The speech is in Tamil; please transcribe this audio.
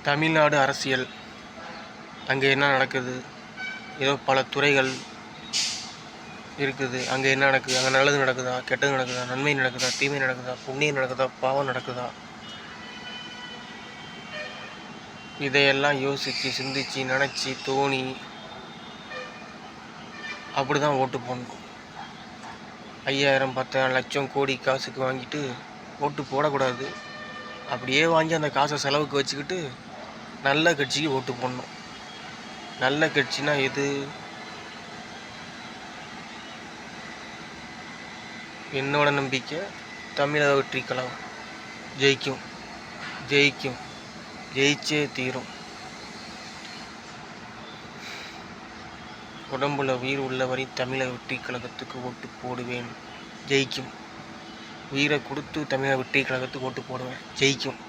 தமிழ்நாடு அரசியல், அங்கே என்ன நடக்குது, ஏதோ பல துறைகள் இருக்குது, அங்கே என்ன நடக்குது, அங்கே நல்லது நடக்குதா, கெட்டது நடக்குதா, நன்மை நடக்குதா, தீமை நடக்குதா, புண்ணியம் நடக்குதா, பாவம் நடக்குதா, இதையெல்லாம் யோசித்து சிந்தித்து நினச்சி தோணி அப்படி தான் ஓட்டு போடணும். 5000 10,000 லட்சம் கோடி காசுக்கு வாங்கிட்டு ஓட்டு போடக்கூடாது. அப்படியே வாங்கி அந்த காசை செலவுக்கு வச்சுக்கிட்டு நல்ல கட்சிக்கு ஓட்டு போடணும். நல்ல கட்சினா எது? என்னோட நம்பிக்கை தமிழக வெற்றி கழகம் ஜெயிக்கும், ஜெயிக்கும், ஜெயிச்சே தீரும். உடம்புல உயிர் உள்ளவரை தமிழக வெற்றி கழகத்துக்கு ஓட்டு போடுவேன், ஜெயிக்கும். உயிரை கொடுத்து தமிழக வெற்றி கழகத்துக்கு ஓட்டு போடுவேன், ஜெயிக்கும்.